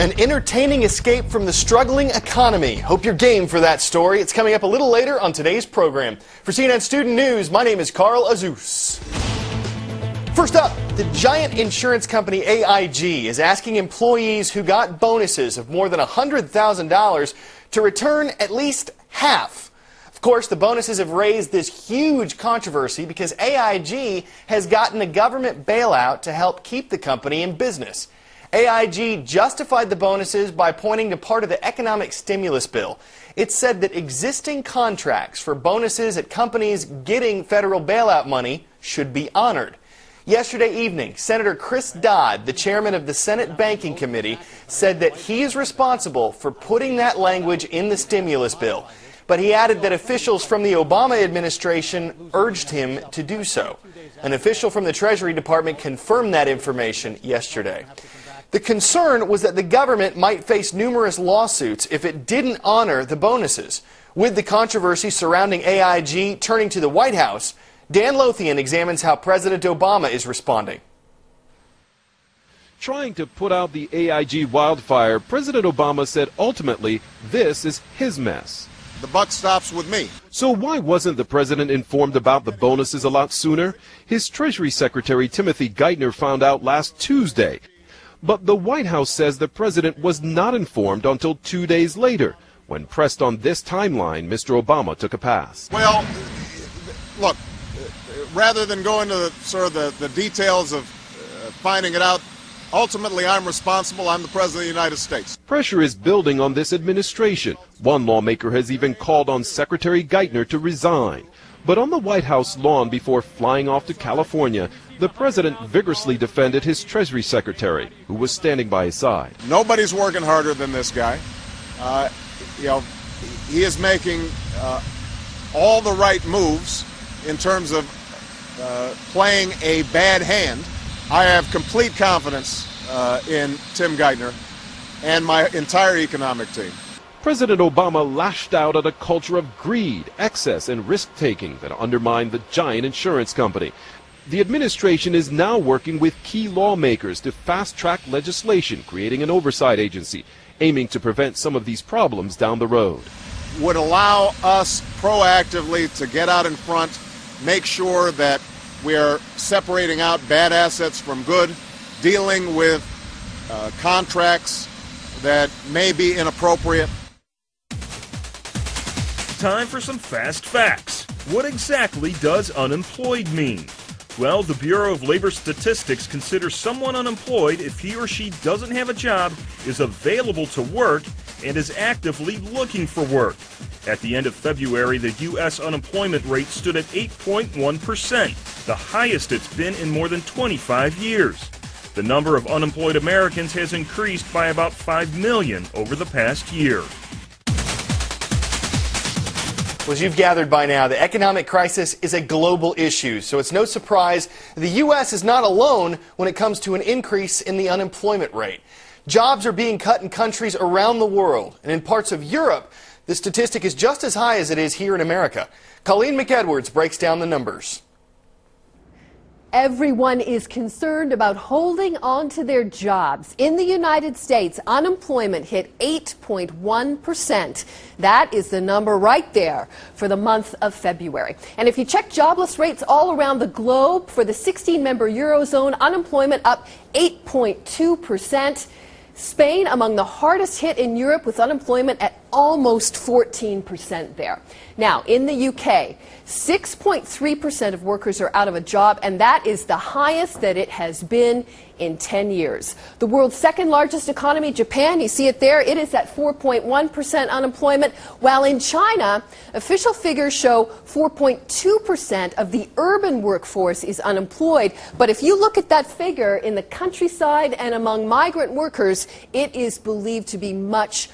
An entertaining escape from the struggling economy. Hope you're game for that story. It's coming up a little later on today's program. For CNN Student News, my name is Carl Azus. First up, the giant insurance company AIG is asking employees who got bonuses of more than $100,000 to return at least half. Of course, the bonuses have raised this huge controversy because AIG has gotten a government bailout to help keep the company in business. AIG justified the bonuses by pointing to part of the economic stimulus bill. It said that existing contracts for bonuses at companies getting federal bailout money should be honored. Yesterday evening, Senator Chris Dodd, the chairman of the Senate Banking Committee, said that he is responsible for putting that language in the stimulus bill. But he added that officials from the Obama administration urged him to do so. An official from the Treasury Department confirmed that information yesterday. The concern was that the government might face numerous lawsuits if it didn't honor the bonuses. With the controversy surrounding AIG turning to the White House, Dan Lothian examines how President Obama is responding. Trying to put out the AIG wildfire, President Obama said ultimately this is his mess. The buck stops with me. So why wasn't the president informed about the bonuses a lot sooner? His Treasury Secretary Timothy Geithner found out last Tuesday. But the White House says the president was not informed until 2 days later. When pressed on this timeline, Mr. Obama took a pass. Well, look, rather than go into the details of finding it out, ultimately I'm responsible. I'm the President of the United States. Pressure is building on this administration. One lawmaker has even called on Secretary Geithner to resign. But on the White House lawn before flying off to California, the president vigorously defended his Treasury Secretary, who was standing by his side. Nobody's working harder than this guy. He is making all the right moves in terms of playing a bad hand. I have complete confidence in Tim Geithner and my entire economic team. President Obama lashed out at a culture of greed, excess, and risk-taking that undermined the giant insurance company. The administration is now working with key lawmakers to fast-track legislation, creating an oversight agency, aiming to prevent some of these problems down the road. Would allow us proactively to get out in front, make sure that we are separating out bad assets from good, dealing with contracts that may be inappropriate. Time for some fast facts. What exactly does unemployed mean? Well, the Bureau of Labor Statistics considers someone unemployed if he or she doesn't have a job, is available to work, and is actively looking for work. At the end of February, the U.S. unemployment rate stood at 8.1%, the highest it's been in more than 25 years. The number of unemployed Americans has increased by about 5 million over the past year. Well, as you've gathered by now, the economic crisis is a global issue, so it's no surprise the U.S. is not alone when it comes to an increase in the unemployment rate. Jobs are being cut in countries around the world, and in parts of Europe, the statistic is just as high as it is here in America. Colleen McEdwards breaks down the numbers. Everyone is concerned about holding on to their jobs. In the United States, unemployment hit 8.1%. That is the number right there for the month of February. And if you check jobless rates all around the globe, for the 16-member Eurozone, unemployment up 8.2%. Spain among the hardest hit in Europe with unemployment at almost 14% there. Now, in the UK, 6.3% of workers are out of a job, and that is the highest that it has been in 10 years. The world's second largest economy, Japan, you see it there, it is at 4.1% unemployment, while in China, official figures show 4.2% of the urban workforce is unemployed. But if you look at that figure in the countryside and among migrant workers, it is believed to be much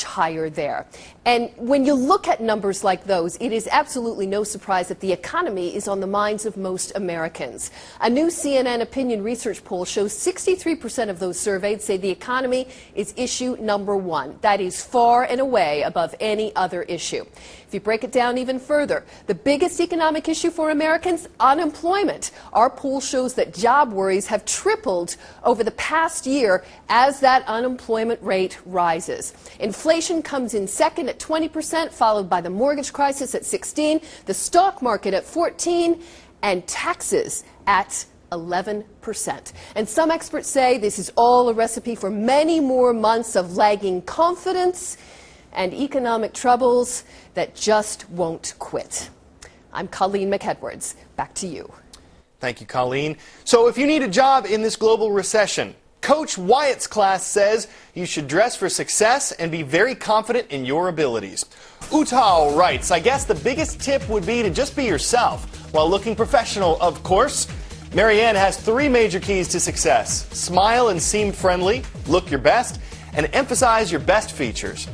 higher there. And when you look at numbers like those, it is absolutely no surprise that the economy is on the minds of most Americans. A new CNN opinion research poll shows 63% of those surveyed say the economy is issue number one. That is far and away above any other issue. If you break it down even further, the biggest economic issue for Americans, unemployment. Our poll shows that job worries have tripled over the past year as that unemployment rate rises. Inflation comes in second at 20%, followed by the mortgage crisis at 16%, the stock market at 14%, and taxes at 11%. And some experts say this is all a recipe for many more months of lagging confidence and economic troubles that just won't quit. I'm Colleen McEdwards. Back to you. Thank you, Colleen. So if you need a job in this global recession, Coach Wyatt's class says you should dress for success and be very confident in your abilities. Utao writes, I guess the biggest tip would be to just be yourself while looking professional, of course. Marianne has 3 major keys to success. Smile and seem friendly, look your best, and emphasize your best features.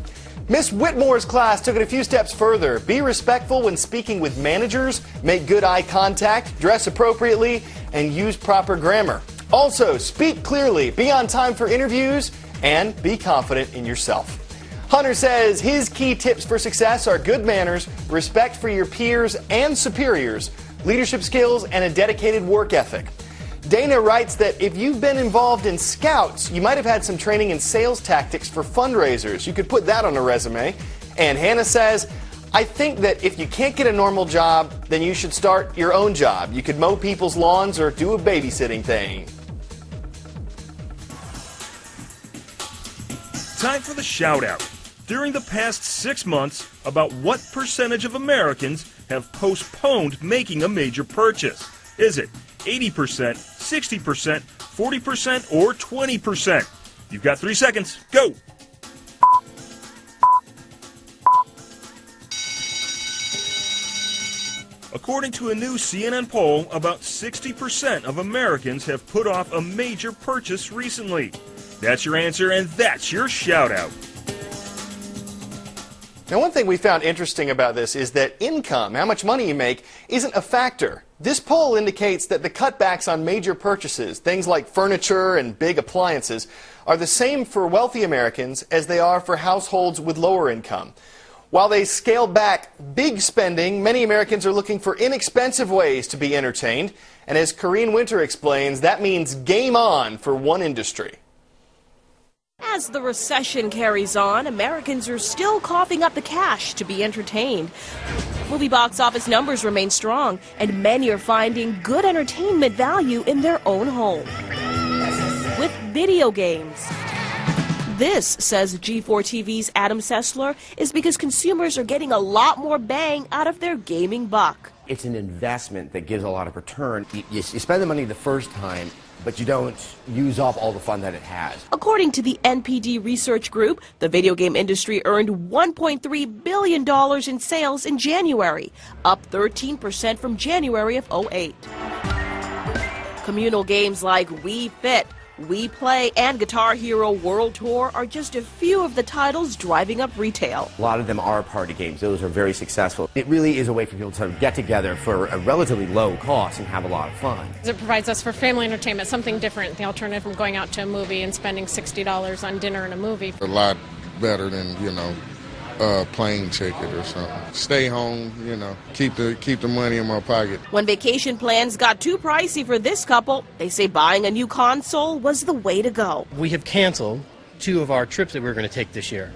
Miss Whitmore's class took it a few steps further. Be respectful when speaking with managers, make good eye contact, dress appropriately, and use proper grammar. Also, speak clearly, be on time for interviews, and be confident in yourself. Hunter says his key tips for success are good manners, respect for your peers and superiors, leadership skills, and a dedicated work ethic. Dana writes that if you've been involved in Scouts, you might have had some training in sales tactics for fundraisers. You could put that on a resume. And Hannah says, I think that if you can't get a normal job, then you should start your own job. You could mow people's lawns or do a babysitting thing. Time for the shout out. During the past 6 months, about what percentage of Americans have postponed making a major purchase? Is it 80%, 60%, 40%, or 20%? You've got 3 seconds. Go! According to a new CNN poll, about 60% of Americans have put off a major purchase recently. That's your answer, and that's your shout-out. Now, one thing we found interesting about this is that income, how much money you make, isn't a factor. This poll indicates that the cutbacks on major purchases, things like furniture and big appliances, are the same for wealthy Americans as they are for households with lower income. While they scale back big spending, many Americans are looking for inexpensive ways to be entertained. And as Corrine Winter explains, that means game on for one industry. As the recession carries on, Americans are still coughing up the cash to be entertained. Movie box office numbers remain strong, and many are finding good entertainment value in their own home. With video games. This, says G4 TV's Adam Sessler, is because consumers are getting a lot more bang out of their gaming buck. It's an investment that gives a lot of return. You spend the money the first time, but you don't use up all the fun that it has. According to the NPD Research Group, the video game industry earned $1.3 billion in sales in January, up 13% from January of 2008. Communal games like Wii Fit, Wii Play, and Guitar Hero World Tour are just a few of the titles driving up retail. A lot of them are party games. Those are very successful. It really is a way for people to get together for a relatively low cost and have a lot of fun. It provides us for family entertainment, something different, the alternative from going out to a movie and spending $60 on dinner and a movie. A lot better than, plane ticket or something. Stay home, keep the money in my pocket. When vacation plans got too pricey for this couple, they say buying a new console was the way to go. We have canceled 2 of our trips that we were going to take this year.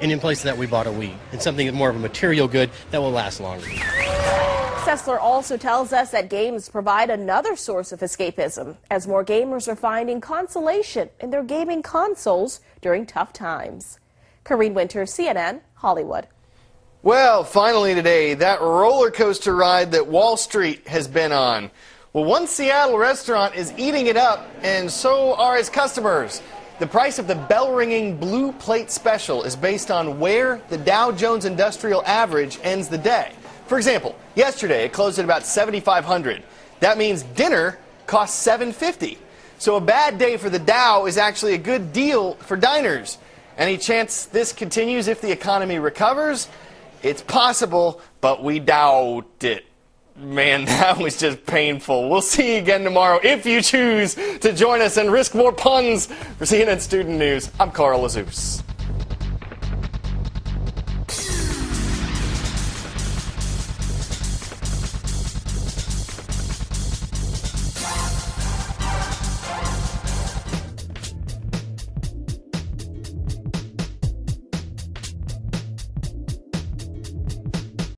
And in place of that, we bought a Wii. And something more of a material good that will last longer. Sessler also tells us that games provide another source of escapism, as more gamers are finding consolation in their gaming consoles during tough times. Corrine Winter, CNN, Hollywood. Well, finally today, that roller coaster ride that Wall Street has been on. Well, one Seattle restaurant is eating it up, and so are its customers. The price of the bell-ringing Blue Plate Special is based on where the Dow Jones Industrial Average ends the day. For example, yesterday it closed at about 7,500. That means dinner costs $7.50. So a bad day for the Dow is actually a good deal for diners. Any chance this continues if the economy recovers? It's possible, but we doubt it. Man, that was just painful. We'll see you again tomorrow if you choose to join us and risk more puns. For CNN Student News, I'm Carl Azuz.